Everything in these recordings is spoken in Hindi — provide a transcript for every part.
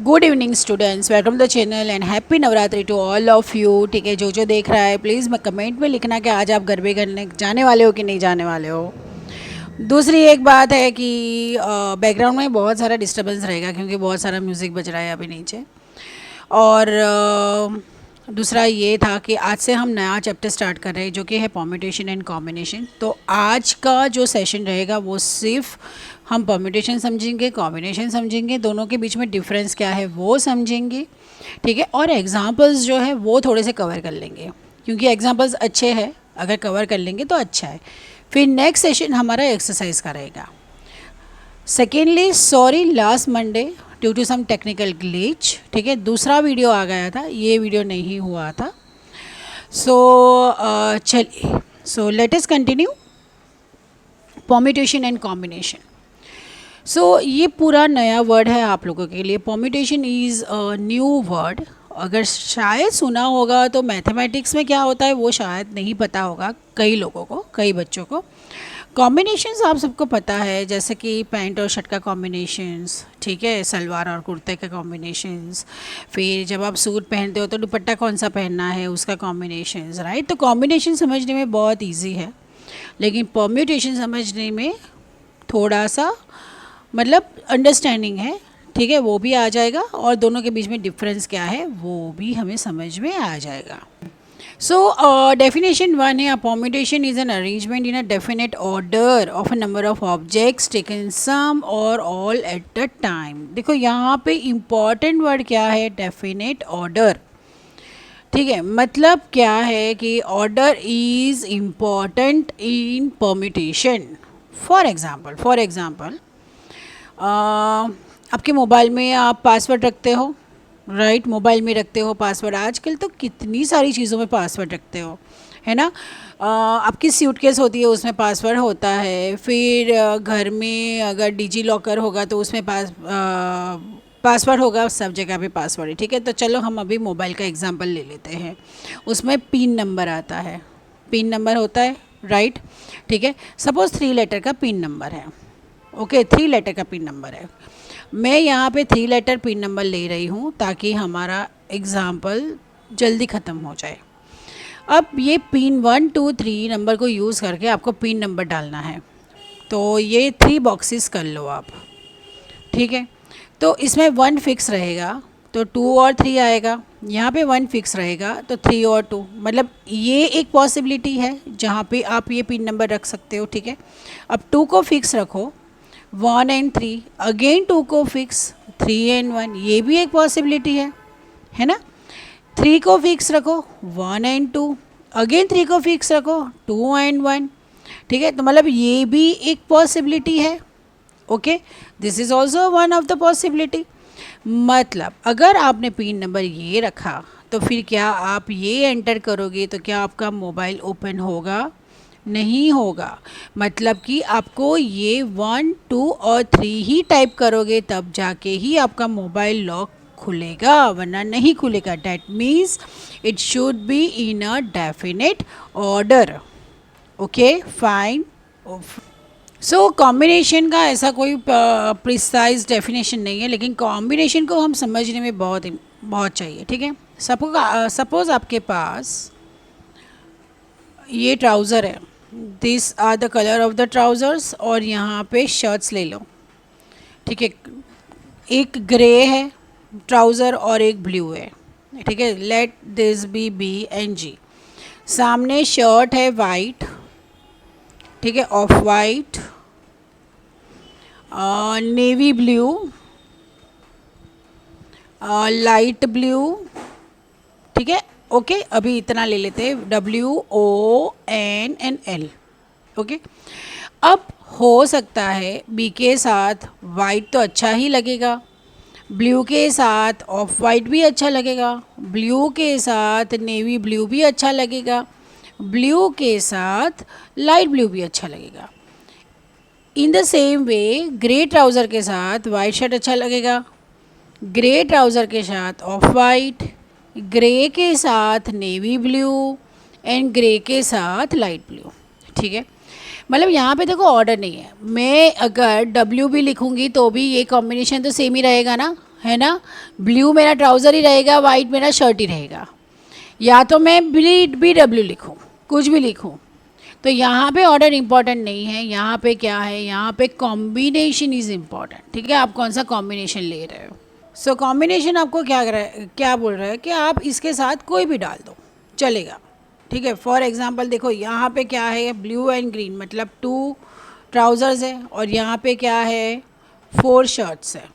Good evening students, welcome to the channel and happy Navratri to all of you. ठीक है, जो देख रहा है प्लीज़ मैं कमेंट में लिखना कि आज आप गरबे करने जाने वाले हो कि नहीं जाने वाले हो। दूसरी एक बात है कि बैकग्राउंड में बहुत सारा डिस्टर्बेंस रहेगा क्योंकि बहुत सारा म्यूज़िक बज रहा है अभी नीचे। और दूसरा ये था कि आज से हम नया चैप्टर स्टार्ट कर रहे हैं जो कि है परम्यूटेशन एंड कॉम्बिनेशन। तो आज का जो सेशन रहेगा वो सिर्फ हम परम्यूटेशन समझेंगे, कॉम्बिनेशन समझेंगे, दोनों के बीच में डिफरेंस क्या है वो समझेंगे। ठीक है, और एग्जांपल्स जो है वो थोड़े से कवर कर लेंगे क्योंकि एग्जांपल्स अच्छे हैं, अगर कवर कर लेंगे तो अच्छा है। फिर नेक्स्ट सेशन हमारा एक्सरसाइज का रहेगा। Secondly sorry last Monday due to some technical glitch. ठीक है, दूसरा वीडियो आ गया था, ये वीडियो नहीं हुआ था। चलिए, so let us continue permutation and combination. ये पूरा नया वर्ड है आप लोगों के लिए। Permutation is a new word. अगर शायद सुना होगा तो मैथमेटिक्स में क्या होता है वो शायद नहीं पता होगा कई लोगों को, कई बच्चों को। कॉम्बिनेशंस आप सबको पता है, जैसे कि पैंट और शर्ट का कॉम्बिनेशंस, ठीक है, सलवार और कुर्ते का कॉम्बिनेशंस। फिर जब आप सूट पहनते हो तो दुपट्टा कौन सा पहनना है उसका कॉम्बिनेशंस, राइट। तो कॉम्बिनेशन समझने में बहुत इजी है, लेकिन परम्यूटेशन समझने में थोड़ा सा मतलब अंडरस्टैंडिंग है। ठीक है, वो भी आ जाएगा और दोनों के बीच में डिफरेंस क्या है वो भी हमें समझ में आ जाएगा। Definition 1 है, a permutation is an arrangement in a definite order of a number of objects taken some or all at a time। देखो यहाँ पे important word क्या है, definite order। ठीक है, मतलब क्या है कि order is important in permutation। For example आपके मोबाइल में आप पासवर्ड रखते हो, राइट। मोबाइल में रखते हो पासवर्ड, आजकल तो कितनी सारी चीज़ों में पासवर्ड रखते हो, है ना। आपकी सूटकेस होती है उसमें पासवर्ड होता है। फिर घर में अगर डिजी लॉकर होगा तो उसमें पासवर्ड होगा, सब जगह पे पासवर्ड है। ठीक है, तो चलो हम अभी मोबाइल का एग्जांपल ले लेते हैं। उसमें पिन नंबर आता है, पिन नंबर होता है, राइट। ठीक है, सपोज़ 3 लेटर का पिन नंबर है। ओके, 3 लेटर का पिन नंबर है। मैं यहाँ पे 3 लेटर पिन नंबर ले रही हूँ ताकि हमारा एग्ज़ाम्पल जल्दी ख़त्म हो जाए। अब ये पिन 1 2 3 नंबर को यूज़ करके आपको पिन नंबर डालना है। तो ये 3 बॉक्सेस कर लो आप। ठीक है, तो इसमें 1 फिक्स रहेगा तो 2 और 3 आएगा। यहाँ पे 1 फिक्स रहेगा तो 3 और 2, मतलब ये एक पॉसिबिलिटी है जहाँ पे आप ये पिन नंबर रख सकते हो। ठीक है, अब 2 को फिक्स रखो, 1 एंड 3, अगेन 2 को फिक्स, 3 एंड 1, ये भी एक पॉसिबिलिटी है ना। 3 को फिक्स रखो, 1 एंड 2, अगेन 3 को फिक्स रखो, 2 एंड 1। ठीक है, तो मतलब ये भी एक पॉसिबिलिटी है। Okay, this is also one of the possibility. मतलब अगर आपने पिन नंबर ये रखा तो फिर क्या आप ये एंटर करोगे तो क्या आपका मोबाइल ओपन होगा? नहीं होगा। मतलब कि आपको ये 1 2 और 3 ही टाइप करोगे तब जाके ही आपका मोबाइल लॉक खुलेगा, वरना नहीं खुलेगा। That means it should be in a definite order. Okay fine. Combination का ऐसा कोई प्रिसाइज डेफिनेशन नहीं है, लेकिन कॉम्बिनेशन को हम समझने में बहुत बहुत चाहिए। ठीक है, सपोज आपके पास ये ट्राउज़र है, this are the colour of the trousers, और यहाँ पे शर्ट्स ले लो। ठीक है, एक ग्रे है ट्राउज़र और एक ब्लू है। ठीक है, let this be B and G. सामने शर्ट है वाइट, ठीक है, off white, navy blue, light blue. ठीक है, ओके, अभी इतना ले लेते हैं, WONNL। ओके, अब हो सकता है बी के साथ वाइट तो अच्छा ही लगेगा, ब्लू के साथ ऑफ वाइट भी अच्छा लगेगा, ब्लू के साथ नेवी ब्लू भी अच्छा लगेगा, ब्लू के साथ लाइट ब्लू भी अच्छा लगेगा। In the same way grey trouser के साथ वाइट शर्ट अच्छा लगेगा, ग्रे ट्राउज़र के साथ ऑफ वाइट, ग्रे के साथ नेवी ब्लू एंड ग्रे के साथ लाइट ब्लू। ठीक है, मतलब यहाँ पे देखो ऑर्डर नहीं है। मैं अगर W भी लिखूँगी तो भी ये कॉम्बिनेशन तो सेम ही रहेगा ना, है ना, ब्लू मेरा ट्राउज़र ही रहेगा, वाइट मेरा शर्ट ही रहेगा। या तो मैं BW लिखूँ, कुछ भी लिखूँ, तो यहाँ पे ऑर्डर इम्पॉर्टेंट नहीं है, यहाँ पे क्या है, यहाँ पे कॉम्बिनेशन इज़ इम्पॉर्टेंट। ठीक है, आप कौन सा कॉम्बिनेशन ले रहे हो। सो कॉम्बिनेशन आपको क्या बोल रहा है कि आप इसके साथ कोई भी डाल दो चलेगा। ठीक है, फॉर एग्जांपल देखो यहाँ पे क्या है, ब्लू एंड ग्रीन, मतलब 2 ट्राउज़र्स है और यहाँ पे क्या है, 4 शर्ट्स है।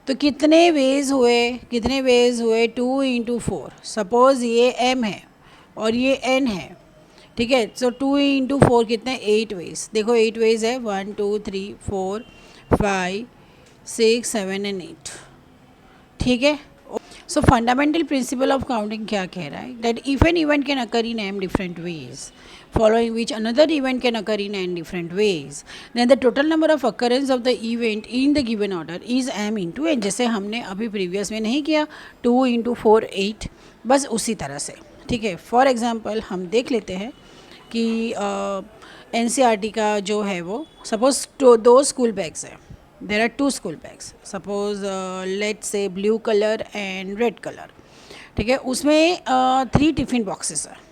तो कितने वेज हुए 2 इंटू 4। सपोज़ ये M है और ये N है। ठीक है, सो 2 इंटू 4 कितने, 8 वेज। देखो 8 वेज है, 1 2 3 4 5 6 7 एंड 8। ठीक है, सो फंडामेंटल प्रिंसिपल ऑफ काउंटिंग क्या कह रहा है, that if an event can occur in m different ways following which another event can occur in n different ways, then the total number of occurrence of the event in the given order is m into n। जैसे हमने अभी प्रीवियस में नहीं किया 2 इंटू 4 8, बस उसी तरह से। ठीक है, फॉर एग्जांपल हम देख लेते हैं कि NCERT का जो है वो, सपोज 2 स्कूल बैग्स है, there are 2 school bags, suppose let's say blue color and red color। ठीक है, उसमें 3 टिफ़िन बॉक्सेस है।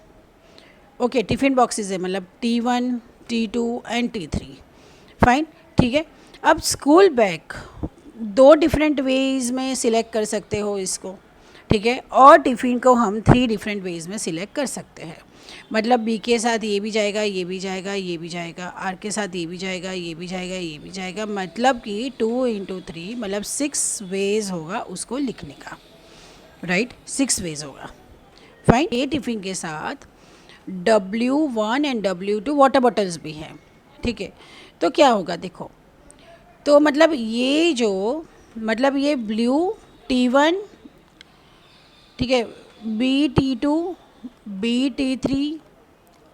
ओके, टिफ़िन बॉक्सेस है, मतलब T1 T2 and T3। Fine, ठीक है। अब स्कूल बैग 2 डिफरेंट वेज में सिलेक्ट कर सकते हो इसको। ठीक है, और टिफ़िन को हम 3 डिफरेंट वेज में सिलेक्ट कर सकते हैं। मतलब बी के साथ ये भी जाएगा, ये भी जाएगा, ये भी जाएगा, आर के साथ ये भी जाएगा, ये भी जाएगा, ये भी जाएगा, मतलब कि 2 इंटू 3 मतलब 6 वेज होगा उसको लिखने का। राइट, 6 वेज होगा। फाइन, ये टिफ़िन के साथ W1 and W2 water bottles भी हैं। ठीक है, तो क्या होगा देखो, तो मतलब ये ब्लू T1, ठीक है, BT2 BT3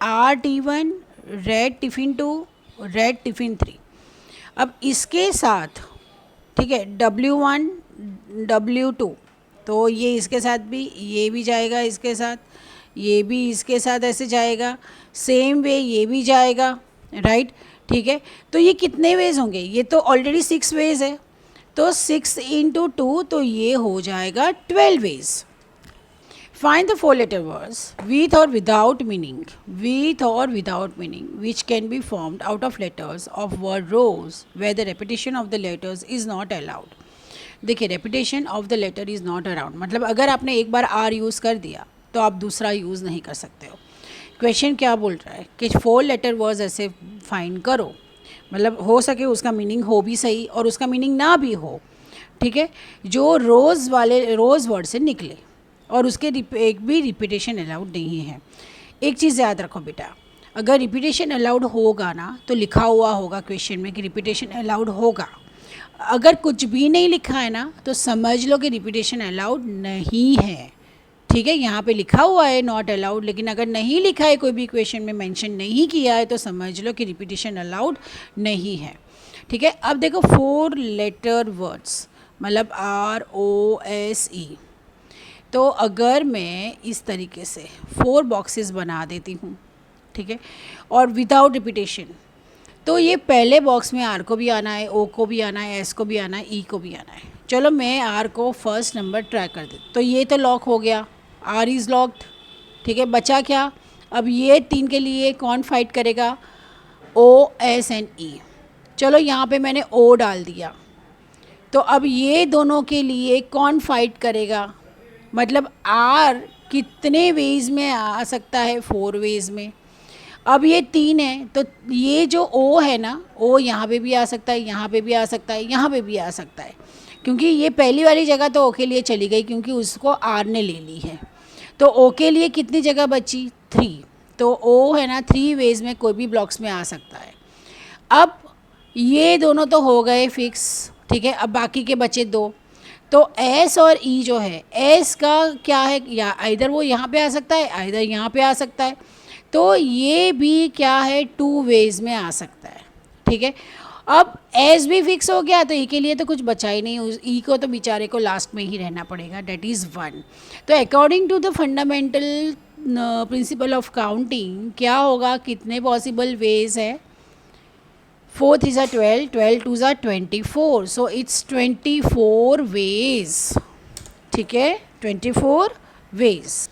RT1 red tiffin 2 red tiffin 3। अब इसके साथ, ठीक है, W1 W2, तो ये इसके साथ भी, ये भी जाएगा इसके साथ, ये भी इसके साथ ऐसे जाएगा, सेम वे ये भी जाएगा। राइट, ठीक है, तो ये कितने वेज होंगे, ये तो ऑलरेडी 6 वेज है, तो 6 इंटू 2 तो ये हो जाएगा 12 veg. Find the 4-letter words with or without meaning, which can be formed out of letters of word rows where the repetition of the letters is not allowed। देखिए, repetition of the letter is not allowed, मतलब अगर आपने एक बार R यूज़ कर दिया तो आप दूसरा यूज़ नहीं कर सकते हो। क्वेश्चन क्या बोल रहा है कि 4-letter वर्ड्स ऐसे फाइंड करो, मतलब हो सके उसका मीनिंग हो भी सही और उसका मीनिंग ना भी हो। ठीक है, जो रोज़ वर्ड से निकले और उसके एक भी रिपीटेशन अलाउड नहीं है। एक चीज़ याद रखो बेटा, अगर रिपीटेशन अलाउड होगा ना तो लिखा हुआ होगा क्वेश्चन में कि रिपीटेशन अलाउड होगा। अगर कुछ भी नहीं लिखा है ना तो समझ लो कि रिपीटेशन अलाउड नहीं है। ठीक है, यहाँ पे लिखा हुआ है नॉट अलाउड, लेकिन अगर नहीं लिखा है, कोई भी क्वेश्चन में मेंशन नहीं किया है, तो समझ लो कि रिपीटेशन अलाउड नहीं है। ठीक है, अब देखो 4-letter वर्ड्स, मतलब ROSE। तो अगर मैं इस तरीके से 4 बॉक्सेस बना देती हूँ, ठीक है, और विदाउट रिपीटेशन, तो ये पहले बॉक्स में R को भी आना है, O को भी आना है, S को भी आना है, E को भी आना है। चलो मैं R को फर्स्ट नंबर ट्राई कर देती, तो ये तो लॉक हो गया, R इज़ लॉक्ड। ठीक है, बचा क्या, अब ये 3 के लिए कौन फाइट करेगा, O S एंड E। चलो यहाँ पे मैंने O डाल दिया, तो अब ये दोनों के लिए कौन फाइट करेगा, मतलब R कितने वेज में आ सकता है, 4 वेज में। अब ये 3 है, तो ये जो O है ना, O यहाँ पे भी आ सकता है, यहाँ पे भी आ सकता है, यहाँ पे भी आ सकता है, क्योंकि ये पहली वाली जगह तो O के लिए चली गई क्योंकि उसको R ने ले ली है। तो O के लिए कितनी जगह बची, 3, तो O है ना 3 वेज में कोई भी ब्लॉक्स में आ सकता है। अब ये दोनों तो हो गए फिक्स। ठीक है, अब बाकी के बचे 2, तो S और E जो है, S का क्या है, या इधर वो यहाँ पे आ सकता है, इधर यहाँ पे आ सकता है, तो ये भी क्या है 2 वेज में आ सकता है। ठीक है, अब S भी फिक्स हो गया, तो E के लिए तो कुछ बचा ही नहीं, E को तो बेचारे को लास्ट में ही रहना पड़ेगा, डेट इज़ 1। तो according to the fundamental principle of counting क्या होगा, कितने पॉसिबल वेज है, 4 3 are 12, 12 2 are 24, so it's 24 ways. ठीक है, 24 ways.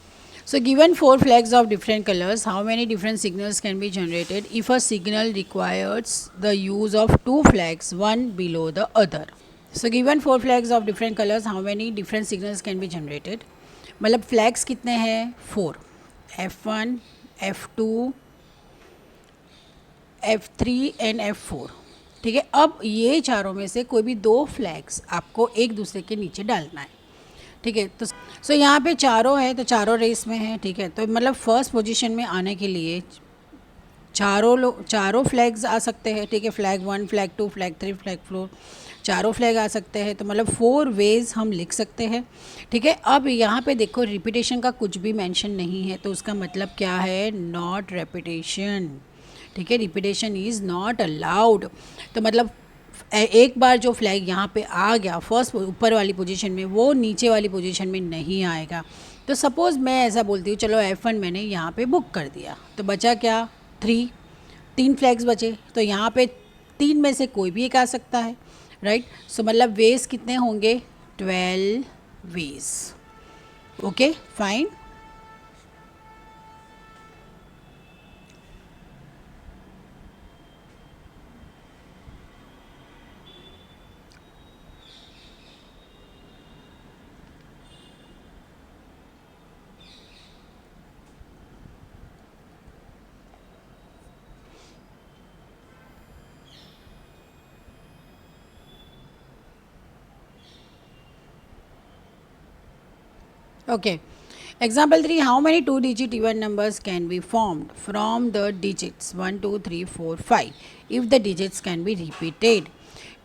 So given 4 flags of different colors, how many different signals can be generated if a signal requires the use of 2 flags, one below the other? So given 4 flags of different colors, how many different signals can be generated? मतलब flags कितने हैं? 4, F1, F2, F3 and F4. ठीक है, अब ये चारों में से कोई भी 2 फ्लैग्स आपको एक दूसरे के नीचे डालना है. ठीक है, तो सो यहाँ पे चारों है, तो चारों रेस में है. ठीक है, तो मतलब फर्स्ट पोजीशन में आने के लिए चारों फ्लैग्स आ सकते हैं. ठीक है, फ्लैग 1, फ्लैग 2, फ्लैग 3, फ्लैग 4, चारों फ्लैग आ सकते हैं. तो मतलब 4 वेज हम लिख सकते हैं. ठीक है, अब यहाँ पे देखो रिपीटेशन का कुछ भी मेंशन नहीं है, तो उसका मतलब क्या है? Not repetition. ठीक है, रिपीटेशन इज़ नॉट अलाउड. तो मतलब एक बार जो फ्लैग यहाँ पे आ गया फर्स्ट ऊपर वाली पोजीशन में, वो नीचे वाली पोजीशन में नहीं आएगा. तो सपोज़ मैं ऐसा बोलती हूँ, चलो F1 मैंने यहाँ पे बुक कर दिया, तो बचा क्या? 3 फ्लैग्स बचे. तो यहाँ पे 3 में से कोई भी एक आ सकता है, राइट. सो मतलब वेज कितने होंगे? 12 ways. Okay, fine. Okay. Example 3. How many 2-digit even numbers can be formed from the digits 1, 2, 3, 4, 5 if the digits can be repeated?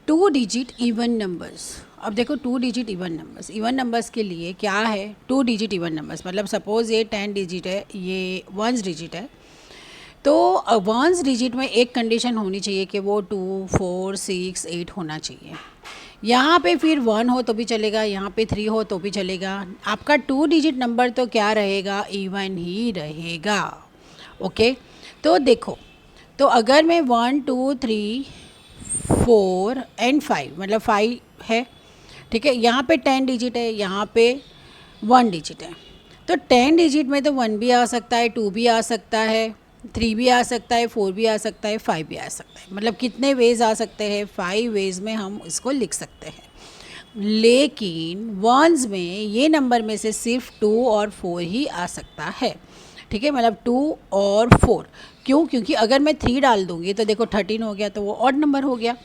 2-digit even numbers. अब देखो 2-digit इवन नंबर्स के लिए क्या है? 2-digit इवन नंबर्स मतलब सपोज़ ये 10 डिजिट है, ये 1 डिजिट है. तो 1 डिजिट में एक कंडीशन होनी चाहिए कि वो 2, 4, 6, 8 होना चाहिए. यहाँ पे फिर 1 हो तो भी चलेगा, यहाँ पे 3 हो तो भी चलेगा. आपका 2 डिजिट नंबर तो क्या रहेगा? इवन ही रहेगा. ओके, तो देखो, तो अगर मैं 1, 2, 3, 4 एंड 5 मतलब 5 है. ठीक है, यहाँ पे 10 डिजिट है, यहाँ पे 1 डिजिट है. तो 10 डिजिट में तो 1 भी आ सकता है, 2 भी आ सकता है, 3 भी आ सकता है, 4 भी आ सकता है, 5 भी आ सकता है. मतलब कितने वेज आ सकते हैं? 5 वेज में हम इसको लिख सकते हैं. लेकिन वंस में ये नंबर में से सिर्फ 2 और 4 ही आ सकता है. ठीक है, मतलब 2 और 4. क्यों? क्योंकि अगर मैं 3 डाल दूँगी तो देखो 13 हो गया, तो वो ऑड नंबर हो गया.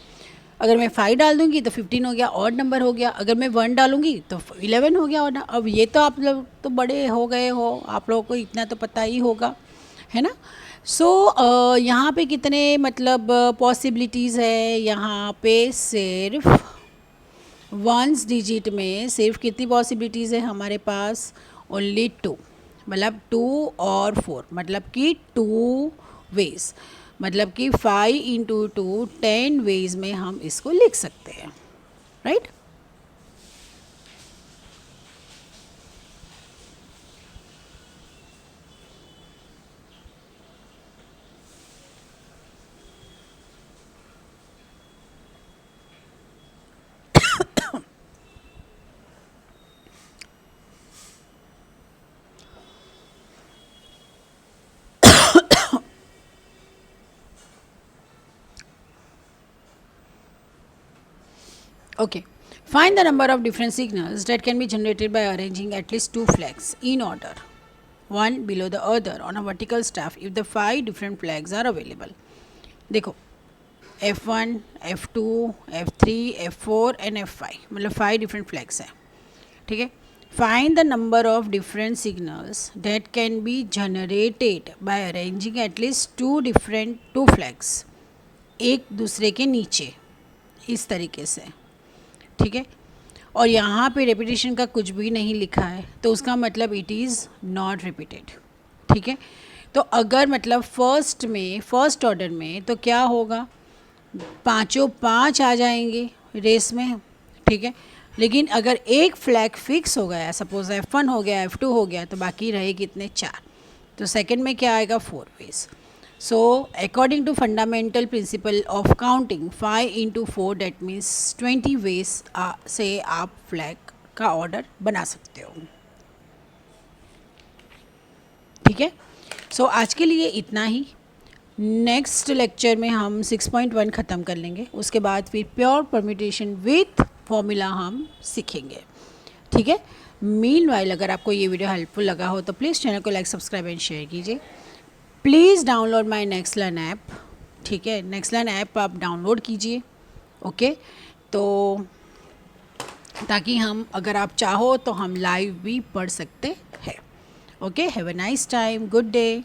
अगर मैं 5 डाल दूँगी तो 15 हो गया, ऑड नंबर हो गया. अगर मैं 1 डालूँगी तो 11 हो गया. ऑड. अब ये तो आप लोग तो बड़े हो गए हो, आप लोगों को इतना तो पता ही होगा, है ना. सो यहाँ पे कितने मतलब पॉसिबिलिटीज़ है? यहाँ पे सिर्फ 1 डिजिट में सिर्फ कितनी पॉसिबिलिटीज़ है हमारे पास? ओनली 2. मतलब 2 और 4 मतलब कि 2 वेज, मतलब कि 5 इंटू 2 10 वेज में हम इसको लिख सकते हैं, right. Okay. Find the number of different signals that can be generated by arranging at least 2 flags in order, one below the other on a vertical staff if the 5 different flags are available. देखो F1, F2, F3, F4 and F5 मतलब 5 different flags हैं. ठीक है. Find the number of different signals that can be generated by arranging at least 2 flags एक दूसरे के नीचे इस तरीके से. ठीक है, और यहाँ पे रेपिटेशन का कुछ भी नहीं लिखा है, तो उसका मतलब इट इज़ नॉट रिपीटेड. ठीक है, तो अगर मतलब फर्स्ट ऑर्डर में तो क्या होगा? 5 आ जाएंगे रेस में. ठीक है, लेकिन अगर एक फ्लैग फिक्स हो गया, सपोज F1 हो गया, F2 हो गया, तो बाकी रहे कितने? 4. तो सेकंड में क्या आएगा? 4 ways. So according to fundamental principle of counting 5 into 4 that means 20 ways से आप फ्लैग का ऑर्डर बना सकते हो। ठीक है, सो आज के लिए इतना ही। नेक्स्ट लेक्चर में हम 6.1 ख़त्म कर लेंगे, उसके बाद फिर प्योर परम्यूटेशन विथ फॉर्मूला हम सीखेंगे। ठीक है, मीनवाइल अगर आपको ये वीडियो हेल्पफुल लगा हो तो प्लीज़ चैनल को लाइक, सब्सक्राइब एंड शेयर कीजिए। Please download my NextLearn app. ठीक है, नेक्स्टलर्न ऐप आप डाउनलोड कीजिए। ओके, तो ताकि हम, अगर आप चाहो तो हम लाइव भी पढ़ सकते हैं। Okay, have a nice time, good day.